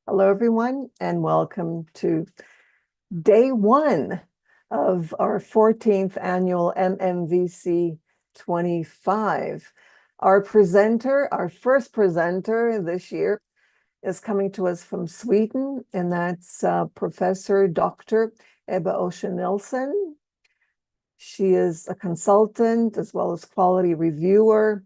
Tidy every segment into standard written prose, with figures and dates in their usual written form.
Hello, everyone, and welcome to day one of our 14th annual MMVC 25. Our first presenter this year, is coming to us from Sweden, and that's Professor Dr. Ebba Ocean-Nilsson. She is a consultant as well as quality reviewer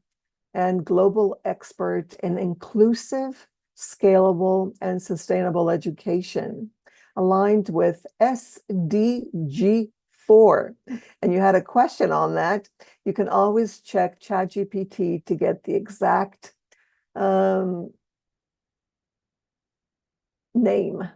and global expert in inclusive, scalable, and sustainable education, aligned with SDG 4. And you had a question on that. You can always check ChatGPT to get the exact name.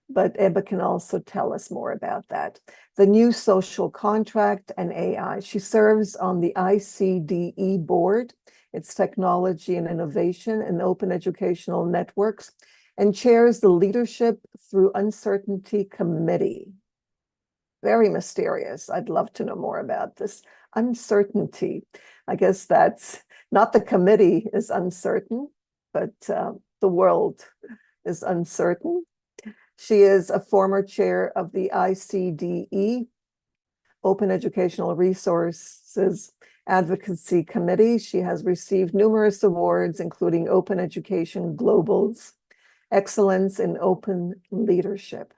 But Ebba can also tell us more about that. The new social contract and AI. She serves on the ICDE board. It's technology and innovation and open educational networks, and chairs the leadership through uncertainty committee. Very mysterious. I'd love to know more about this uncertainty. I guess that's not the committee is uncertain, but the world is uncertain. She is a former chair of the ICDE, Open Educational Resources Advocacy Committee. She has received numerous awards, including Open Education Global's Excellence in Open Leadership.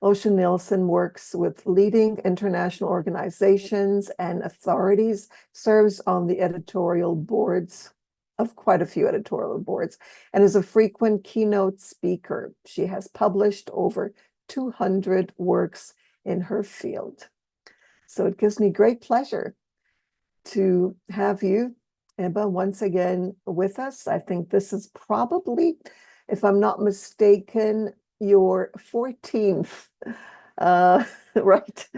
Ocean-Nilsson works with leading international organizations and authorities, serves on the editorial boards of quite a few editorial boards, and is a frequent keynote speaker. She has published over 200 works in her field. So it gives me great pleasure to have you, Ebba, once again with us. I think this is probably, if I'm not mistaken, your 14th, right,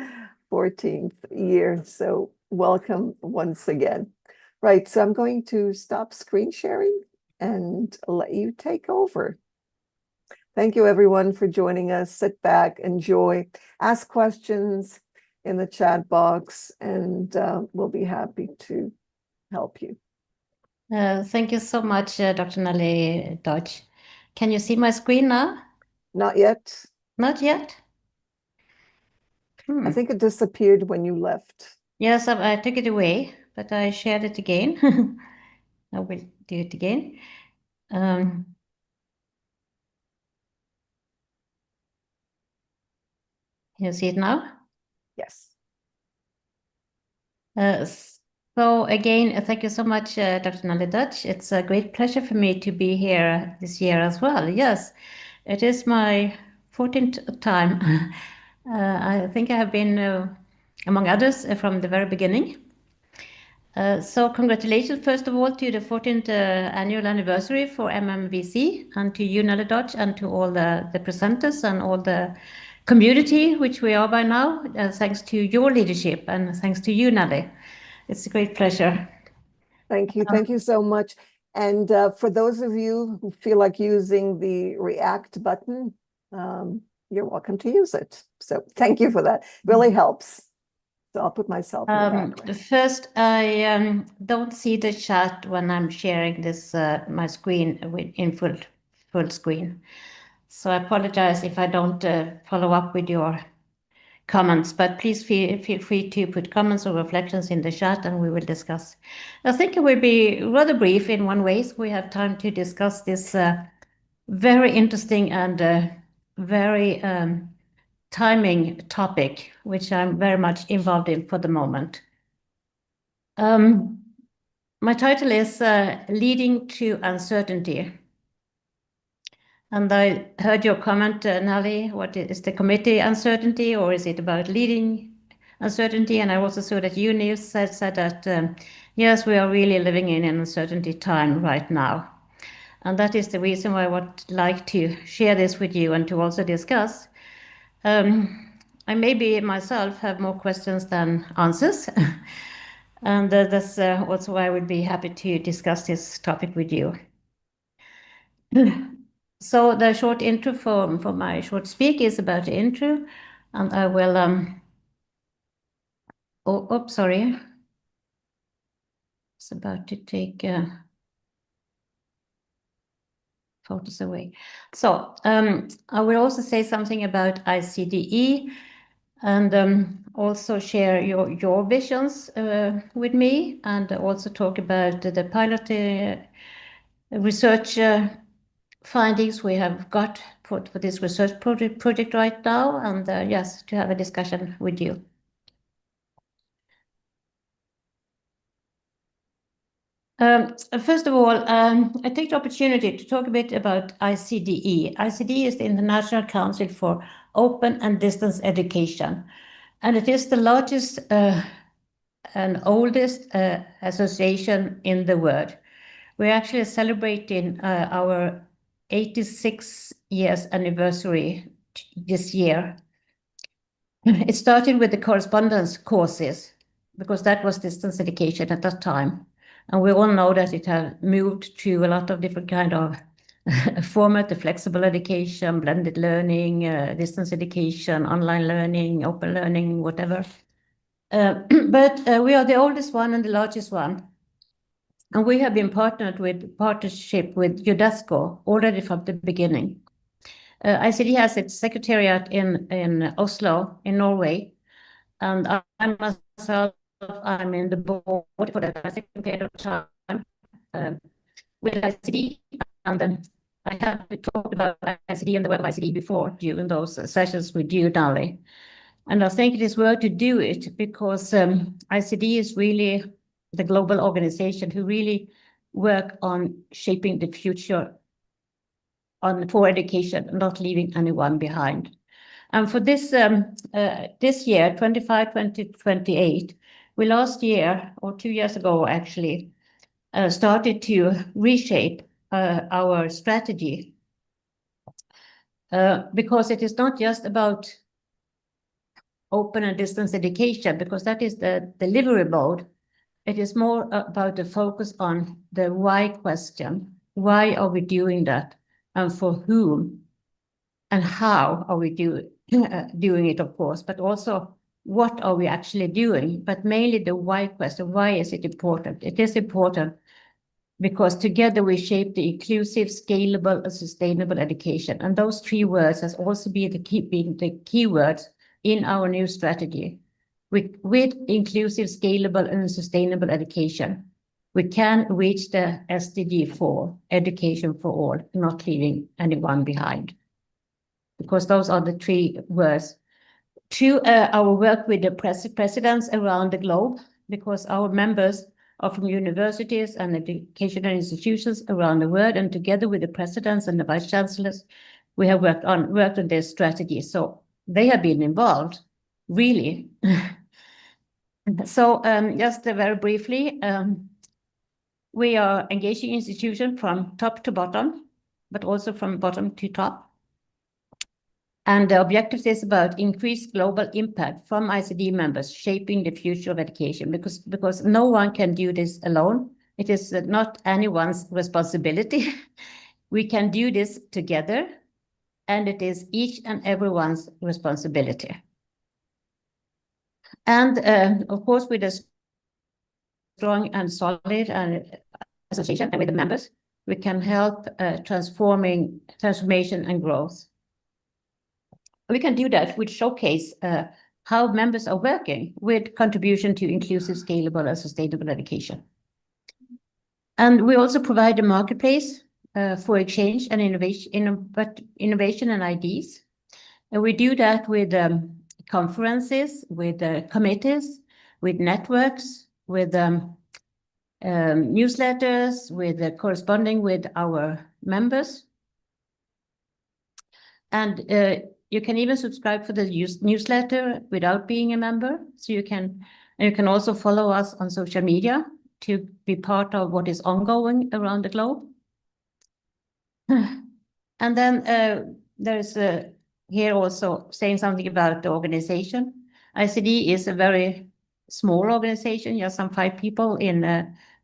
14th year. So welcome once again. Right, so I'm going to stop screen sharing and let you take over. Thank you, everyone, for joining us. Sit back, enjoy, ask questions in the chat box, and we'll be happy to help you. Thank you so much, Dr. Nelly Dodge. Can you see my screen now? Not yet. Not yet? I think it disappeared when you left. Yes, I took it away, but I shared it again. I will do it again. You see it now? Yes. So again, thank you so much, Dr. Nelly Dutch. It's a great pleasure for me to be here this year as well. Yes, it is my 14th time. I think I have been, among others, from the very beginning. So congratulations, first of all, to the 14th annual anniversary for MMVC, and to you, Nelly Dodge, and to all the presenters and all the community, which we are by now, thanks to your leadership and thanks to you, Nelly. It's a great pleasure. Thank you. Thank you so much. And for those of you who feel like using the React button, you're welcome to use it. So thank you for that. Really helps. So I'll put myself in the background. First, I don't see the chat when I'm sharing this my screen in full screen. So I apologize if I don't follow up with your comments, but please feel free to put comments or reflections in the chat and we will discuss. I think it will be rather brief in one way, so we have time to discuss this very interesting and very timing topic, which I'm very much involved in for the moment. My title is Leading to Uncertainty. And I heard your comment, Nelly, what is the committee uncertainty, or is it about leading uncertainty? And I also saw that you, Niels, said that, yes, we are really living in an uncertainty time right now. And that is the reason why I would like to share this with you and to also discuss. I maybe myself have more questions than answers. And that's also why I would be happy to discuss this topic with you. So the short intro for my short speak is about the intro, and I will, sorry. It's about to take photos away. So I will also say something about ICDE and also share your visions with me, and also talk about the pilot research findings we have got for this research project right now, and yes, to have a discussion with you. First of all, I take the opportunity to talk a bit about ICDE. ICDE is the International Council for Open and Distance Education, and it is the largest and oldest association in the world. We're actually celebrating our 86 years anniversary this year. It started with the correspondence courses, because that was distance education at that time. And we all know that it has moved to a lot of different kind of format, the flexible education, blended learning, distance education, online learning, open learning, whatever. But we are the oldest one and the largest one. And we have been partnership with UNESCO already from the beginning. ICD has its secretariat in Oslo, in Norway, and I myself, I'm in the board for the second period of time with ICD, and then I have talked about ICD and the web ICD before during those sessions with you, Nali. And I think it is worth to do it because ICD is really the global organization who really work on shaping the future for education, not leaving anyone behind. And for this year, 2025-2028, we last year, or 2 years ago actually, started to reshape our strategy because it is not just about open and distance education, because that is the delivery mode. It is more about the focus on the why question. Why are we doing that? And for whom? And how are we doing it, of course, but also what are we actually doing? But mainly the why question. Why is it important? It is important because together we shape the inclusive, scalable, and sustainable education. And those 3 words has also been the key words in our new strategy. With inclusive, scalable, and sustainable education, we can reach the SDG 4, education for all, not leaving anyone behind. Because those are the 3 words. To our work with the presidents around the globe, because our members are from universities and educational institutions around the world, and together with the presidents and the vice chancellors, we have worked on this strategy. So they have been involved, really. So just very briefly, we are engaging institutions from top to bottom, but also from bottom to top. And the objective is about increased global impact from ICD members, shaping the future of education, because no one can do this alone. It is not anyone's responsibility. We can do this together, and it is each and everyone's responsibility. And of course, with a strong and solid association and with the members, we can help transformation and growth. We can do that with showcase how members are working with contribution to inclusive, scalable, and sustainable education. And we also provide a marketplace for exchange and innovation and ideas. And we do that with conferences, with committees, with networks, with newsletters, with corresponding with our members. And you can even subscribe for the newsletter without being a member. So you can also follow us on social media to be part of what is ongoing around the globe. And then there's here also saying something about the organization. ICD is a very small organization, just some 5 people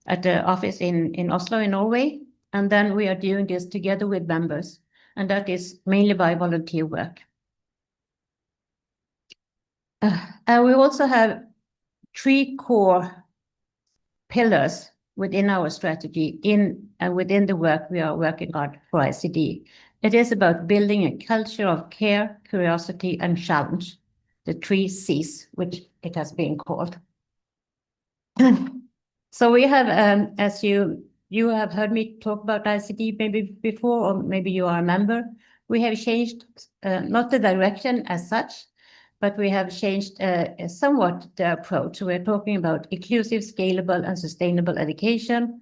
at the office in Oslo, in Norway. And then we are doing this together with members, and that is mainly by volunteer work. And we also have 3 core pillars within our strategy and within the work we are working on for ICDE. It is about building a culture of care, curiosity, and challenge, the 3 Cs, which it has been called. So we have, as you have heard me talk about ICDE maybe before, or maybe you are a member, we have changed not the direction as such, but we have changed somewhat the approach. So we're talking about inclusive, scalable, and sustainable education,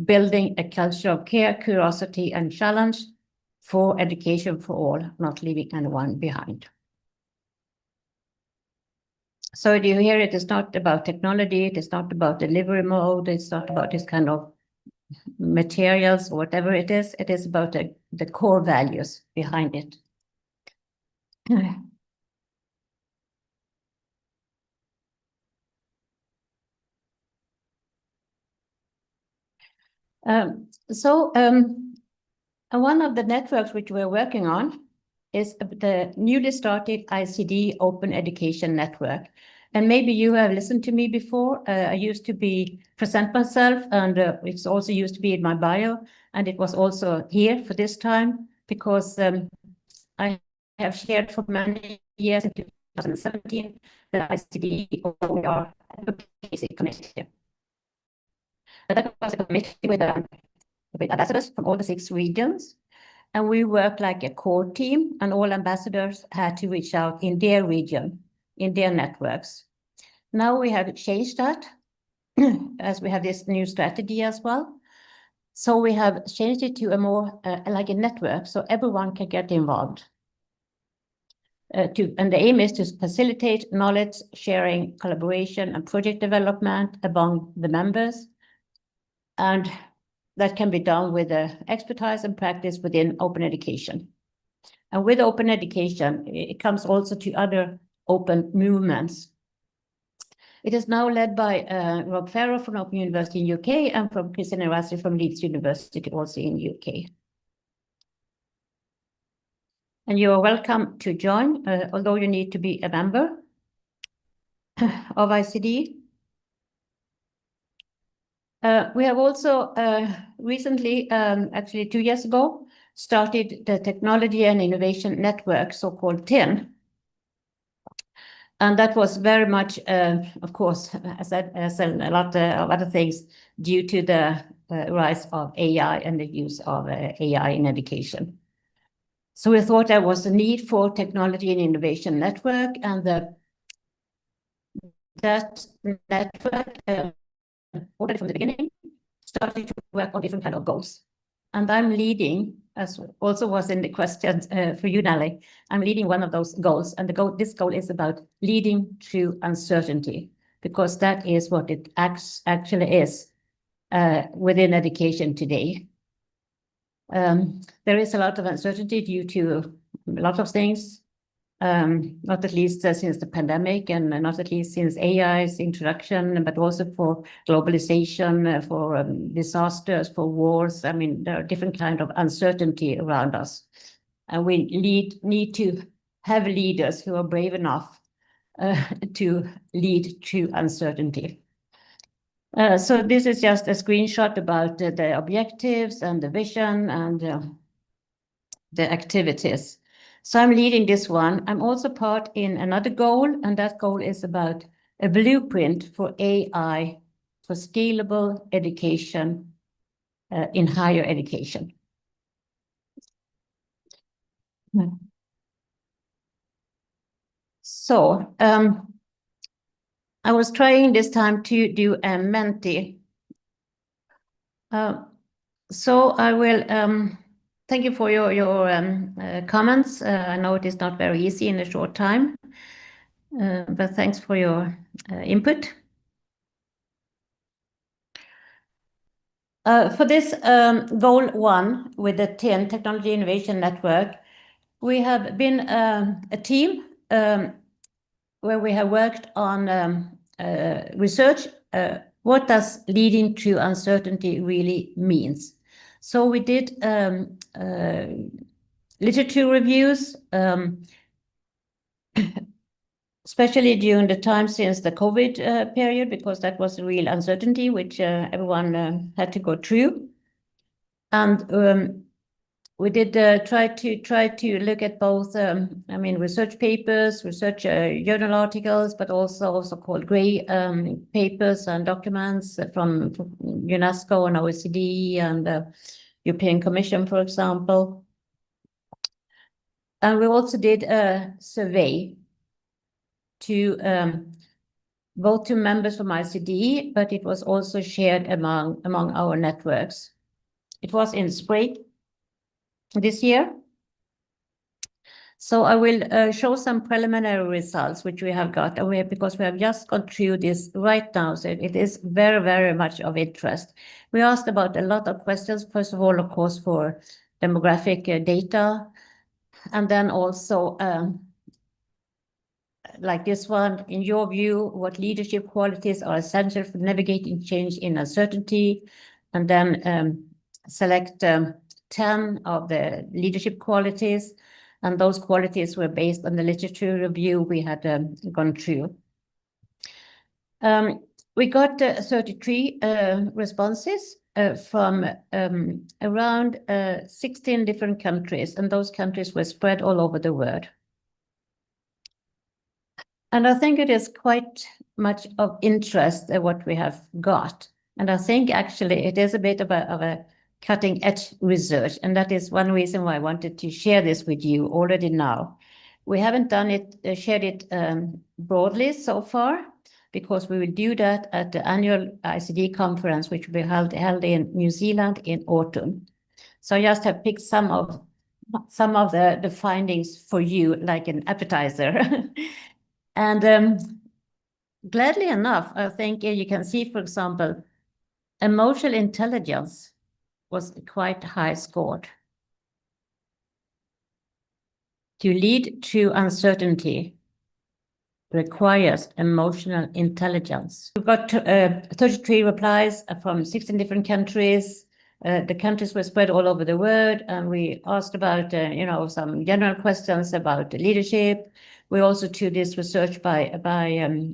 building a culture of care, curiosity, and challenge for education for all, not leaving anyone behind. So do you hear it is not about technology, it is not about delivery mode, it's not about this kind of materials or whatever it is about the core values behind it. One of the networks which we're working on is the newly started ICDE Open Education Network. And maybe you have listened to me before. I used to present myself, and it's also used to be in my bio, and it was also here for this time because I have shared for many years in 2017 the ICDE OER Advocacy Committee. That was a committee with ambassadors from all the 6 regions. And we worked like a core team, and all ambassadors had to reach out in their region, in their networks. Now we have changed that, as we have this new strategy as well. So we have changed it to a more like a network, so everyone can get involved. And the aim is to facilitate knowledge sharing, collaboration, and project development among the members. And that can be done with expertise and practice within open education. And with open education, it comes also to other open movements. It is now led by Rob Farrow from Open University in UK and from Christina Rassi from Leeds University, also in UK. And you are welcome to join, although you need to be a member of ICDE. We have also recently, actually 2 years ago, started the Technology and Innovation Network, so-called TIN. And that was very much, of course, as a lot of other things, due to the rise of AI and the use of AI in education. So we thought there was a need for Technology and Innovation Network, and that network, already from the beginning, started to work on different kind of goals. And I'm leading, as also was in the questions for you, Nelly, I'm leading one of those goals. And this goal is about leading through uncertainty, because that is what it actually is within education today. There is a lot of uncertainty due to a lot of things, not at least since the pandemic, and not at least since AI's introduction, but also for globalization, for disasters, for wars. I mean, there are different kinds of uncertainty around us. And we need to have leaders who are brave enough to lead through uncertainty. So this is just a screenshot about the objectives and the vision and the activities. So I'm leading this one. I'm also part in another goal, and that goal is about a blueprint for AI for scalable education in higher education. So I was trying this time to do a Menti. So I will thank you for your comments. I know it is not very easy in a short time, but thanks for your input. For this goal 1 with the TIN, Technology Innovation Network, we have been a team where we have worked on research. What does leading through uncertainty really means? So we did literature reviews, especially during the time since the COVID period, because that was a real uncertainty which everyone had to go through. And we did try to look at both, research papers, research journal articles, but also so-called grey papers and documents from UNESCO and OECD and the European Commission, for example. And we also did a survey to both to members from ICDE, but it was also shared among our networks. It was in spring this year. So I will show some preliminary results which we have got, and because we have just gone through this right now, so it is very, very much of interest. We asked about a lot of questions. First of all, of course, for demographic data, and then also like this one, in your view, what leadership qualities are essential for navigating change in uncertainty? And then select 10 of the leadership qualities. And those qualities were based on the literature review we had gone through. We got 33 responses from around 16 different countries, and those countries were spread all over the world. And I think it is quite much of interest what we have got. And I think actually it is a bit of a cutting edge research. And that is one reason why I wanted to share this with you already now. We haven't done it, shared it broadly so far, because we will do that at the annual ICD conference, which will be held in New Zealand in autumn. So I just have picked some of the findings for you, like an appetizer. And gladly enough, I think you can see, for example, emotional intelligence was quite high scored. To lead through uncertainty requires emotional intelligence. We got 33 replies from 16 different countries. The countries were spread all over the world, and we asked about, some general questions about leadership. We also did this research by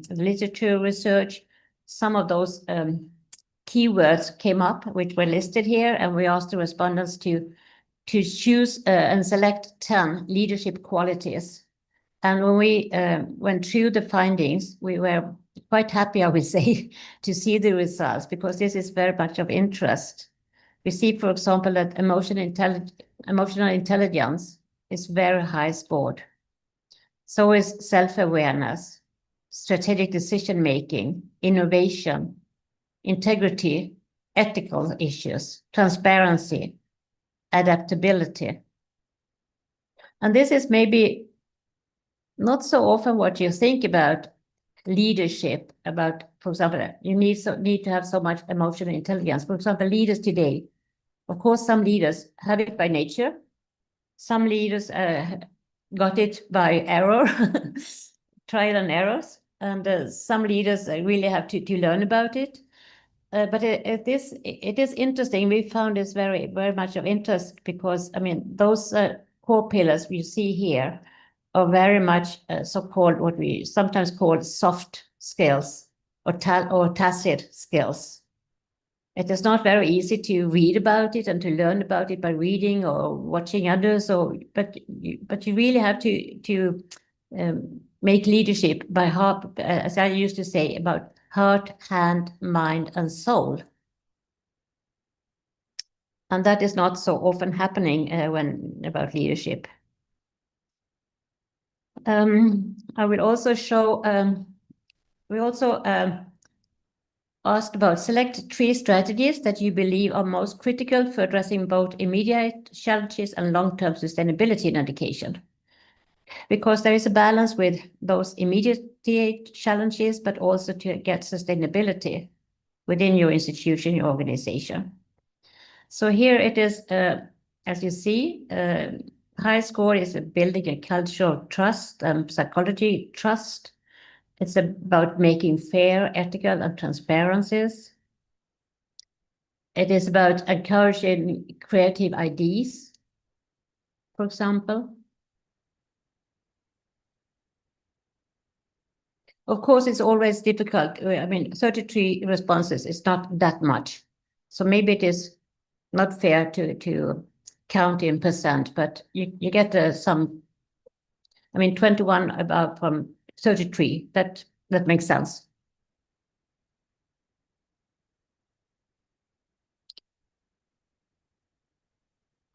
literature research. Some of those keywords came up, which were listed here, and we asked the respondents to choose and select 10 leadership qualities. And when we went through the findings, we were quite happy, I would say, to see the results, because this is very much of interest. We see, for example, that emotional intelligence is very high scored. So is self-awareness, strategic decision-making, innovation, integrity, ethical issues, transparency, adaptability. And this is maybe not so often what you think about leadership, about, for example, you need to have so much emotional intelligence. For example, leaders today, of course, some leaders have it by nature. Some leaders got it by error, trial and errors. And some leaders really have to learn about it. But it is interesting. We found this very, very much of interest because, those core pillars we see here are very much so-called what we sometimes call soft skills or tacit skills. It is not very easy to read about it and to learn about it by reading or watching others. But you really have to make leadership by heart, as I used to say, about heart, hand, mind, and soul. And that is not so often happening when about leadership. I will also show, we also asked about select 3 strategies that you believe are most critical for addressing both immediate challenges and long-term sustainability in education. Because there is a balance with those immediate challenges, but also to get sustainability within your institution, your organization. So here it is, as you see, high score is building a culture of trust and psychology trust. It's about making fair, ethical, and transparencies. It is about encouraging creative ideas, for example. Of course, it's always difficult. I mean, 33 responses is not that much. So maybe it is not fair to count in percent, but you get some, I mean, 21 about from 33, that makes sense.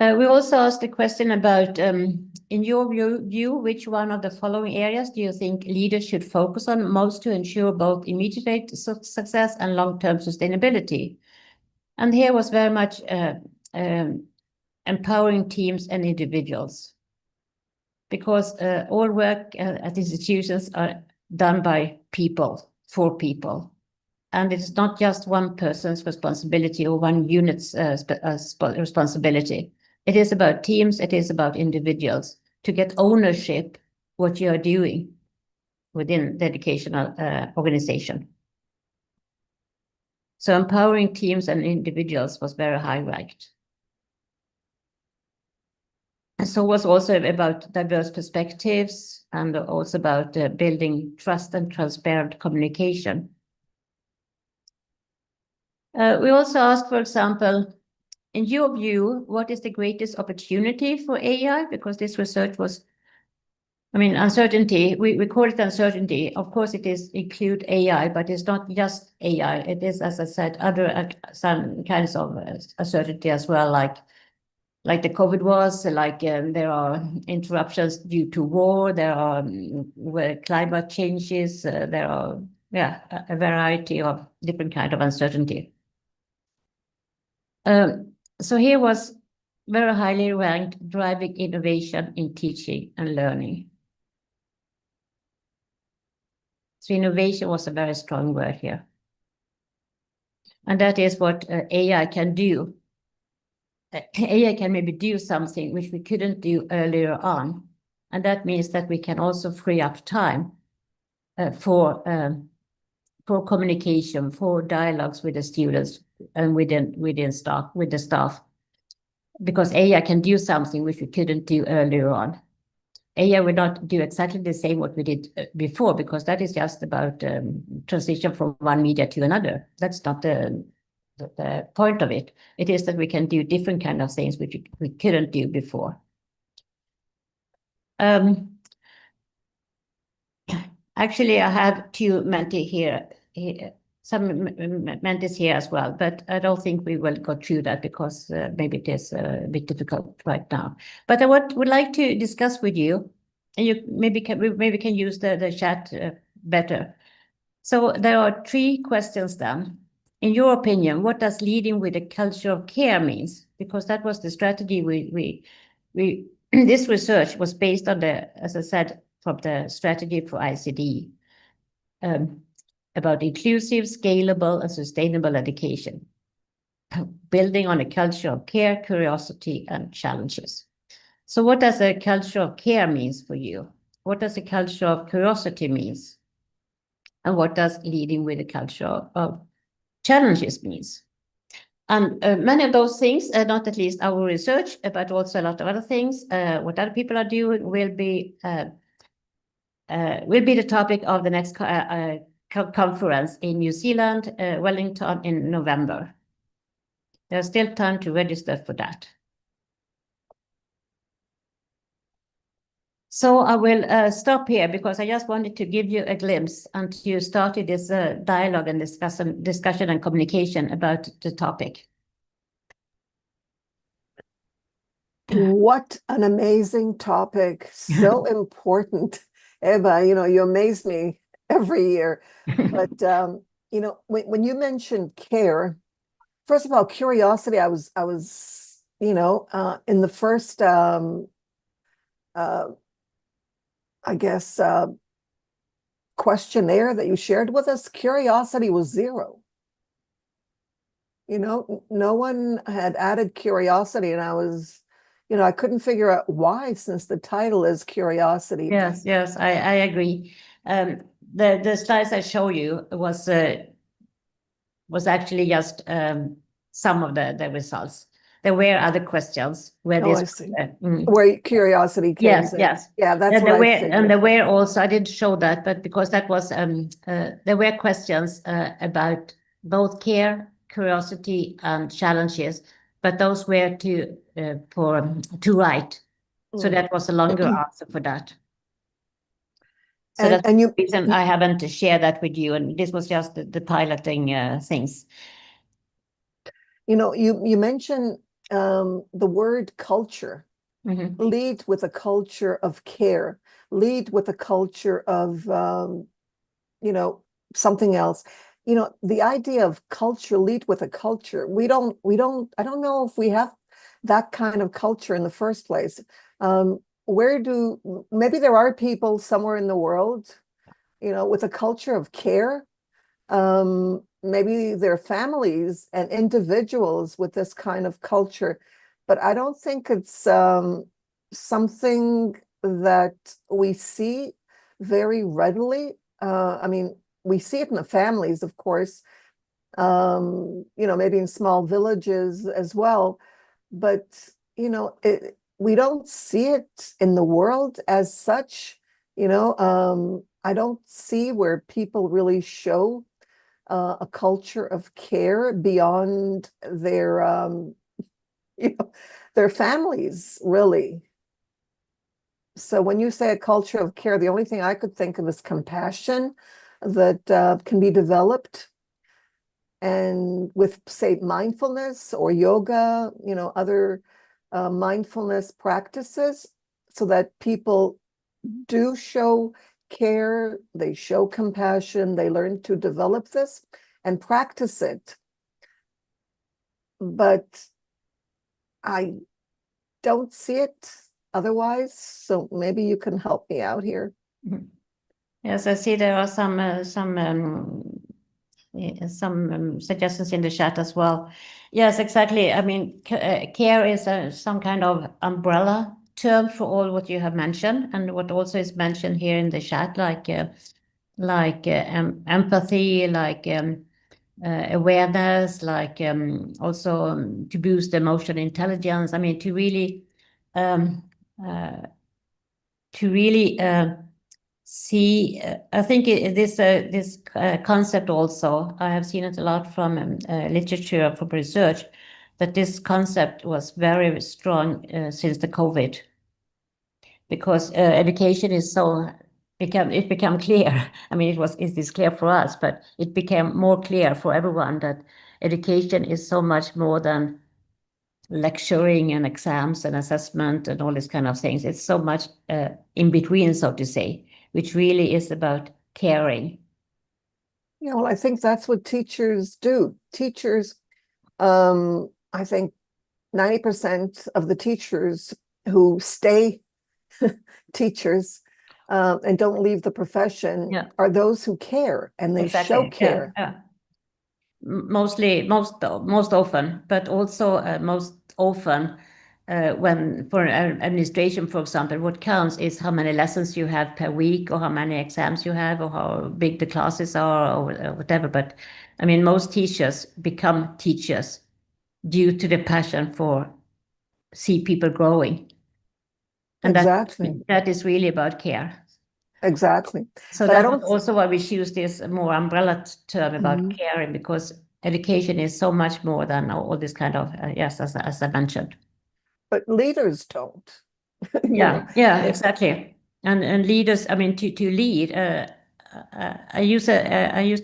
We also asked a question about, in your view, which one of the following areas do you think leaders should focus on most to ensure both immediate success and long-term sustainability? And here was very much empowering teams and individuals, because all work at institutions are done by people, for people. And it is not just one person's responsibility or one unit's responsibility. It is about teams, it is about individuals to get ownership what you are doing within the educational organization. So empowering teams and individuals was very high ranked. And so it was also about diverse perspectives and also about building trust and transparent communication. We also asked, for example, in your view, what is the greatest opportunity for AI? Because this research was, I mean, uncertainty, we call it uncertainty. Of course, it is include AI, but it's not just AI. It is, as I said, other some kinds of uncertainty as well, like the COVID was, like there are interruptions due to war, there are climate changes, there are, a variety of different kind of uncertainty. So here was very highly ranked driving innovation in teaching and learning. So innovation was a very strong word here. And that is what AI can do. AI can maybe do something which we couldn't do earlier on. And that means that we can also free up time for communication, for dialogues with the students and with the staff. Because AI can do something which we couldn't do earlier on. AI will not do exactly the same what we did before, because that is just about transition from one media to another. That's not the point of it. It is that we can do different kind of things which we couldn't do before. Actually, I have two mentees here, some mentees here as well, but I don't think we will go through that because maybe it is a bit difficult right now. But I would like to discuss with you, and you maybe can use the chat better. So there are 3 questions then. In your opinion, what does leading with a culture of care means? Because that was the strategy we this research was based on as I said, from the strategy for ICDE, about inclusive, scalable, and sustainable education, building on a culture of care, curiosity, and challenges. So what does a culture of care means for you? What does a culture of curiosity means? And what does leading with a culture of challenges means? And many of those things, not at least our research, but also a lot of other things, what other people are doing will be the topic of the next conference in New Zealand, Wellington, in November. There's still time to register for that. So I will stop here because I just wanted to give you a glimpse and to start this dialogue and discussion and communication about the topic. What an amazing topic. So important. Eva, you amaze me every year. But, when you mentioned care, first of all, curiosity, I was, in the first, I guess, questionnaire that you shared with us, curiosity was 0. No one had added curiosity, and I was, I couldn't figure out why, since the title is curiosity. Yes, I agree. The slides I show you was actually just some of the results. there were other questions where Oh, I this. see. Where curiosity came Yes, in. yes. Yeah, that's And what I and figured. there were also, I didn't show that, but because that was, there were questions about both care, curiosity, and challenges, but those were to write. So that was a longer answer for that. So that's And the reason I haven't shared that with you, and this was just the piloting things. You mentioned the word culture. Lead with a culture of care. Lead with a culture of something else. The idea of culture, lead with a culture. I don't know if we have that kind of culture in the first place. Maybe there are people somewhere in the world, with a culture of care. Maybe they're families and individuals with this kind of culture, but I don't think it's something that we see very readily. I mean, we see it in the families, of course, maybe in small villages as well, but we don't see it in the world as such. I don't see where people really show a culture of care beyond their families, really. So when you say a culture of care, the only thing I could think of is compassion that can be developed, and with, say, mindfulness or yoga, other mindfulness practices, so that people do show care, they show compassion, they learn to develop this and practice it. But I don't see it otherwise, so maybe you can help me out here. Yes, I see there are some suggestions in the chat as well. Yes, exactly. I mean, care is some kind of umbrella term for all what you have mentioned, and what also is mentioned here in the chat, like empathy, like awareness, like also to boost emotional intelligence. I mean, to really see. I think this concept also, I have seen it a lot from literature, from research, that this concept was very strong since the COVID, because education is it became clear. I mean, it is clear for us, but it became more clear for everyone that education is so much more than lecturing and exams and assessment and all these kind of things. It's so much in between, so to say, which really is about caring. Well, I think that's what teachers do. Teachers, I think 90% of the teachers who stay teachers and don't leave the profession are those who care, and they show care. Yeah. Most often, but also most often when for an administration, for example, what counts is how many lessons you have per week, or how many exams you have, or how big the classes are, or whatever. But I mean, most teachers become teachers due to the passion for see people growing. And exactly. that is really about care. Exactly. So But that's also why we choose this more umbrella term about caring, because education is so much more than all this kind of, yes, as I mentioned. But leaders don't. Yeah, exactly. And leaders, I mean, to lead, I used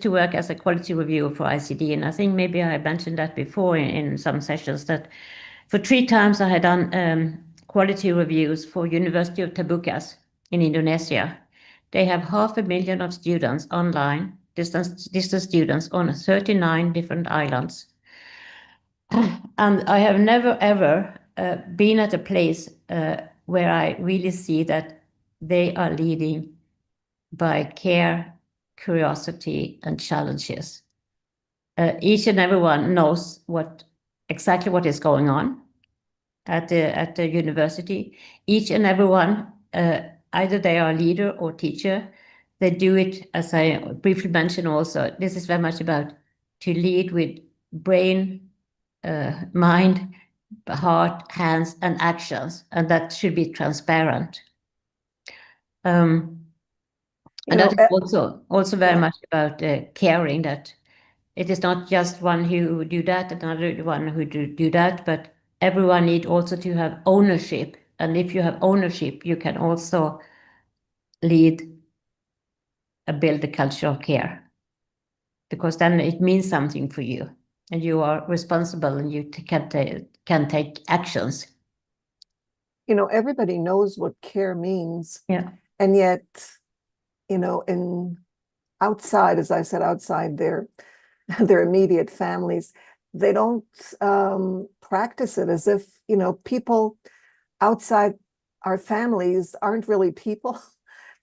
to work as a quality reviewer for ICDE, and I think maybe I mentioned that before in some sessions, that for 3 times I had done quality reviews for University of Tabukas in Indonesia. They have 500,000 of students online, distance students on 39 different islands. And I have never, ever been at a place where I really see that they are leading by care, curiosity, and challenges. Each and everyone knows exactly what is going on at the university. Each and everyone, either they are a leader or teacher, they do it, as I briefly mentioned also, this is very much about to lead with brain, mind, heart, hands, and actions, and that should be transparent. And that is also very much about caring, that it is not just one who do that, another one who do that, but everyone need also to have ownership. And if you have ownership, you can also lead build a culture of care, because then it means something for you and you are responsible and you can take actions. Everybody knows what care means. Yeah. And yet, in outside, as I said, outside their immediate families, they don't practice it, as if, people outside our families aren't really people.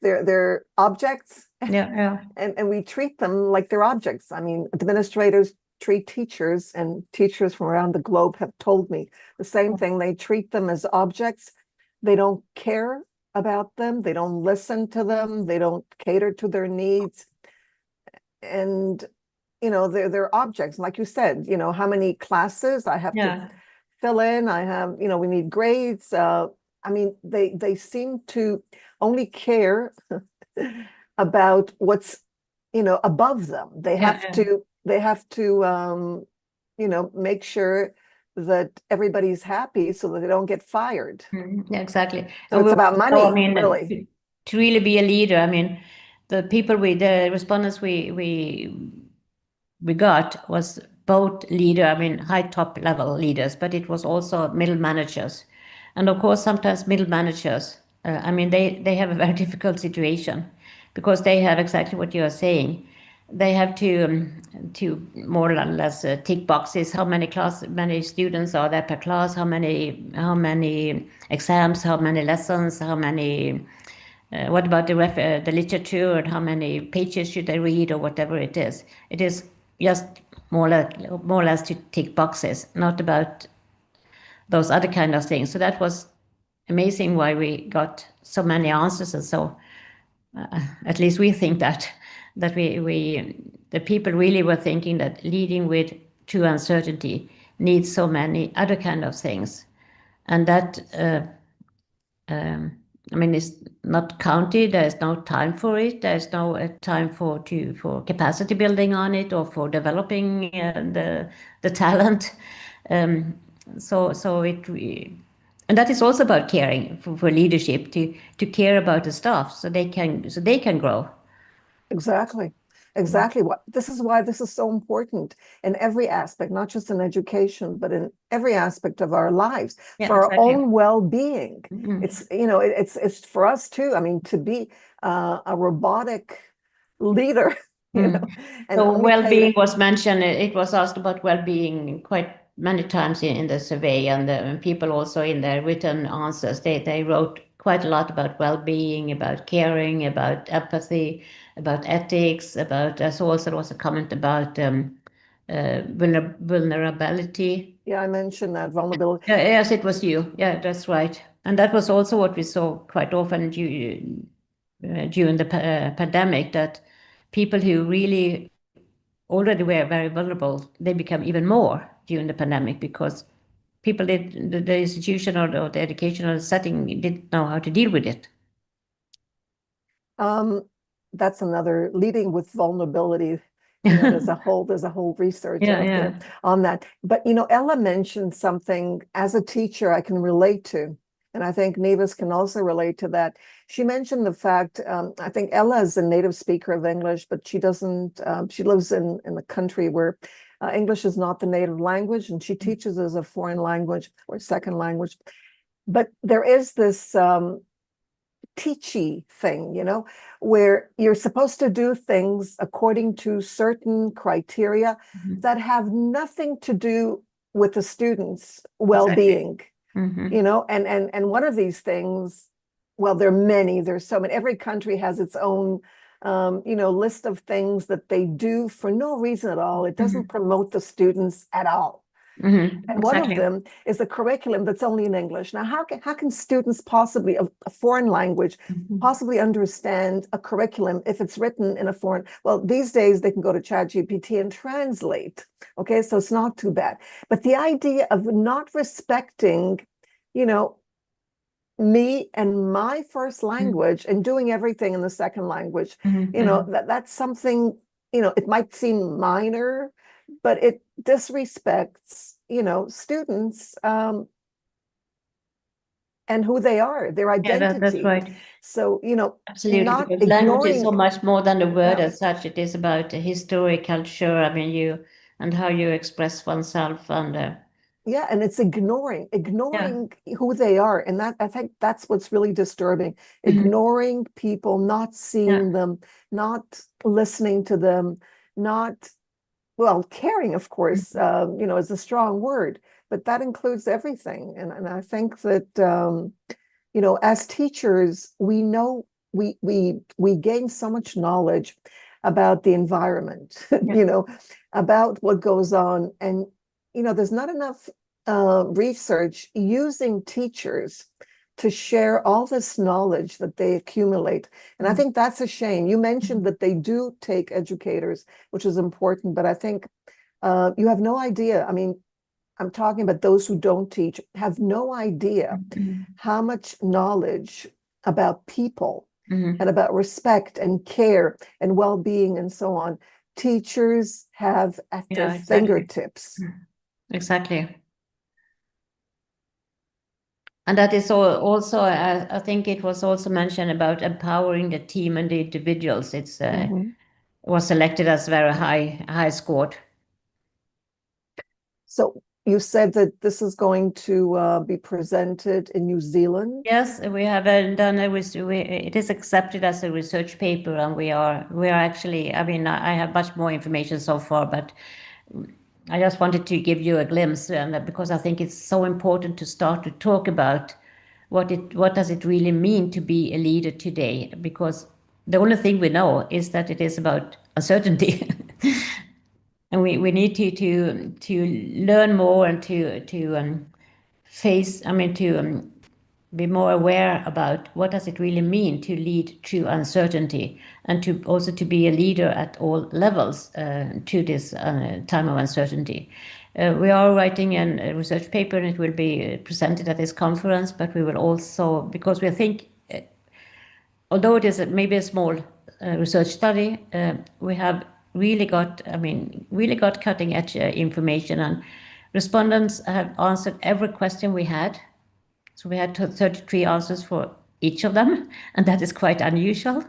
They're objects. Yeah. And we treat them like they're objects. I mean, administrators treat teachers, and teachers from around the globe have told me the same thing. They treat them as objects. They don't care about them. They don't listen to them. They don't cater to their needs. And, they're objects. Like you said, how many classes I have to fill in. I have, we need grades. I mean, they seem to only care about what's, above them. They have to make sure that everybody's happy so that they don't get fired. Yeah, exactly. So it's about money, really. To really be a leader. I mean, the respondents we got was both leader, I mean, high top level leaders, but it was also middle managers. And of course, sometimes middle managers, I mean, they have a very difficult situation because they have exactly what you are saying. They have to more or less tick boxes. How many students are there per class? How many exams? How many lessons? How many? What about the literature, and how many pages should they read, or whatever it is? It is just more or less to tick boxes, not about those other kind of things. So that was amazing why we got so many answers, and so at least we think that the people really were thinking that leading with true uncertainty needs so many other kind of things, and that I mean, it's not counted. There's no time for it. There's no time for capacity building on it, or for developing the talent. So and that is also about caring for leadership, to care about the staff so they can grow. Exactly. This is why this is so important in every aspect, not just in education, but in every aspect of our lives, for our own well-being. It's for us too. I mean, to be a robotic leader, And so well-being was mentioned. It was asked about well-being quite many times in the survey, and people also in their written answers, they wrote quite a lot about well-being, about caring, about empathy, about ethics, there's also a comment about vulnerability. Yeah, I mentioned that vulnerability. Yes, it was you. Yeah, that's right. And that was also what we saw quite often during the pandemic, that people who really already were very vulnerable, they become even more during the pandemic, because people the institution or the educational setting didn't know how to deal with it. That's another, leading with vulnerability. There's a whole research out there on that. But Ella mentioned something as a teacher I can relate to, and I think Nevis can also relate to that. She mentioned the fact, I think Ella is a native speaker of English, but she doesn't. She lives in the country where English is not the native language, and she teaches as a foreign language or second language. But there is this teachy thing, where you're supposed to do things according to certain criteria that have nothing to do with the students' well-being. And one of these things, well, there are many, there's so many, every country has its own list of things that they do for no reason at all. It doesn't promote the students at all. And one of Exactly. them is a curriculum that's only in English. Now, how can students possibly, a foreign language, possibly understand a curriculum if it's written in a foreign? Well, these days they can go to ChatGPT and translate. Okay, so it's not too bad. But the idea of not respecting, you know, me and my first language and doing everything in the second language, that's something, it might seem minor, but it disrespects, students and who they are, their Yeah, that's identity. right. So, Absolutely, not because language is so ignoring, much more than a word yeah, as such. It is about history, culture, I mean, and how you express oneself and yeah, and it's yeah. ignoring who they are. And that, I think that's what's really disturbing. Mhm. Ignoring people, not Yeah. seeing them, not listening to them, not, well, caring, of course, Mhm. is a strong word, but that includes everything. And I think that, as teachers, we know we gain so much knowledge about the environment, Yeah. about what goes on. And, there's not enough research using teachers to share all this knowledge that they accumulate. And I Mhm. think that's a shame. You mentioned that they do take educators, which is important, but I think you have no idea. I mean, I'm talking about those who don't teach, have no idea Mhm. how much knowledge about people Mhm. and about respect and care and well-being and so on teachers have at their Yeah, exactly. fingertips. Exactly. And that is also, I think it was also mentioned about empowering the team and the individuals. Mhm. Was selected as very high scored. So you said that this is going to be presented in New Zealand. Yes, we have done it is accepted as a research paper, and we are actually. I mean, I have much more information so far, but I just wanted to give you a glimpse, and because I think it's so important to start to talk about what does it really mean to be a leader today, because the only thing we know is that it is about uncertainty. And we need to learn more and to face, I mean, to be more aware about what does it really mean to lead through uncertainty, and to also to be a leader at all levels to this time of uncertainty. We are writing a research paper, and it will be presented at this conference, but we will also, because we think, although it is maybe a small research study, we have really got, I mean, really got cutting edge information, and respondents have answered every question we had. So we had 33 answers for each of them, and that is quite unusual.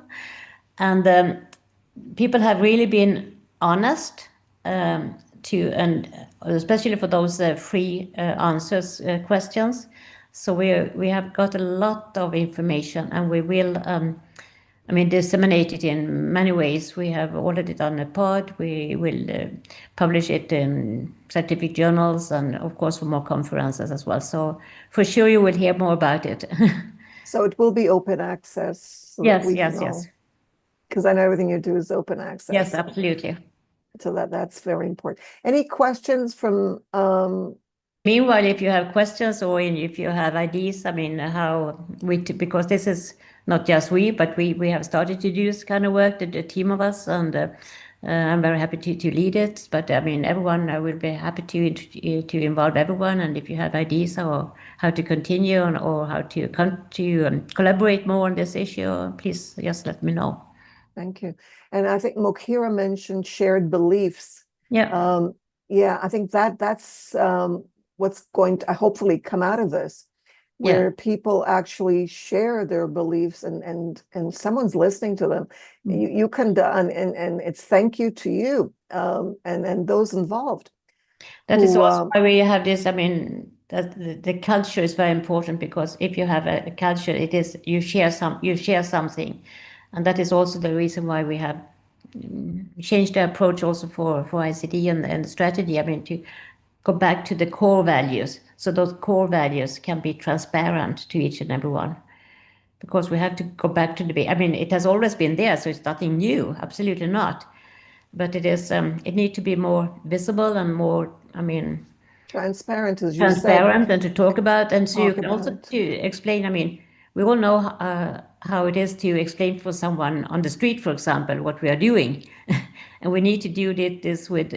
And people have really been honest, and especially for those free answers questions. So we have got a lot of information, and we will, I mean, disseminate it in many ways. We have already done a pod. We will publish it in scientific journals, and of course for more conferences as well. So for sure you will hear more about it. So it will be open access so that Yes, we can yes, yes. all, because I know everything you do is open Yes, access. absolutely. So that's very important. Any questions from Meanwhile, if you have questions or if you have ideas, I mean, because this is not just but we have started to do this kind of work, the team of us, and I'm very happy to lead it. But I mean, everyone, I will be happy to involve everyone. And if you have ideas or how to continue or how to collaborate more on this issue, please just let me know. Thank you. And I think Mokira mentioned shared beliefs. Yeah. Yeah, I think that's what's going to hopefully come out of this, Yeah. where people actually share their beliefs and someone's listening to them. You can and it's thank you to you and those involved That is who also why we have this. I mean, that the culture is very important, because if you have a culture, it is you share something, and that is also the reason why we have changed the approach also for ICD and the strategy. I mean, to go back to the core values, so those core values can be transparent to each and every one, because we have to go back to I mean, it has always been there, so it's nothing new, absolutely not. But it is it needs to be more visible and more, I mean, Transparent, as you transparent and to talk about, and so you Talk can also about. to explain. I mean, we all know how it is to explain for someone on the street, for example, what we are doing, and we need to do this with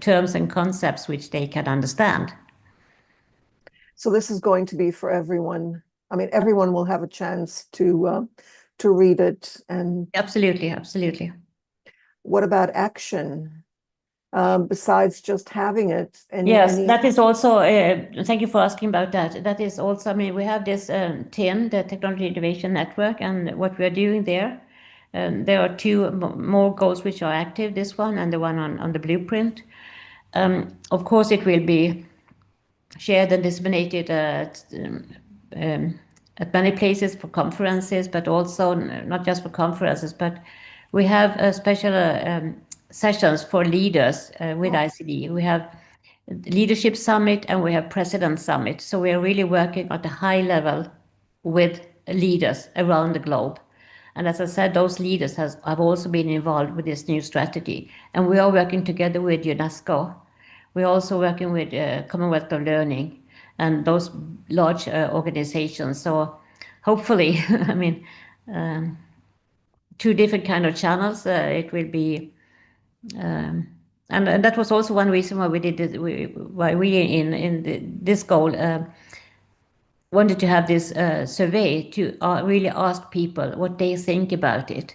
terms and concepts which they can understand. So this is going to be for everyone. I mean, everyone will have a chance to read it. And Absolutely, absolutely. what about action? Besides just having it, Yes, that is also, thank you for asking about that. That is also, I mean, we have this TIN, the Technology Innovation Network, and what we are doing there. There are two more goals which are active, this one and the one on the blueprint. Of course, it will be shared and disseminated at many places for conferences, but also not just for conferences, but we have special sessions for leaders with ICDE. We have Leadership Summit and we have President Summit. So we are really working at a high level with leaders around the globe. And as I said, those leaders have also been involved with this new strategy. And we are working together with UNESCO. We're also working with Commonwealth of Learning and those large organizations. So hopefully, I mean, two different kind of channels. It will be, and that was also one reason why we did this, why we in this goal wanted to have this survey to really ask people what they think about it.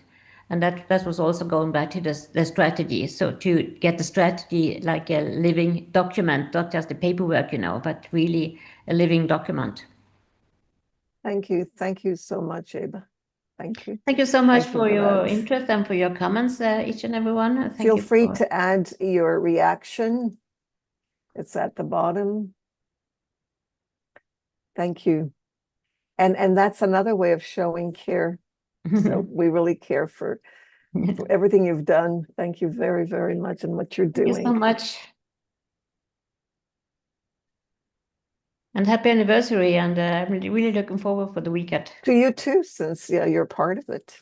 And that was also going back to the strategy. So to get the strategy like a living document, not just the paperwork, but really a living document. Thank you. Thank you so much, Eva. Thank you. Thank you so much Thank you for your that. interest and for your comments, each and every one. Feel free to add your reaction. It's at the bottom. Thank you. And that's another way of showing care. So we really care for everything you've done. Thank you very, very much, and what you're doing. Thank you so much. And happy anniversary, and I'm really looking forward for the weekend. To you too, since you're part of it.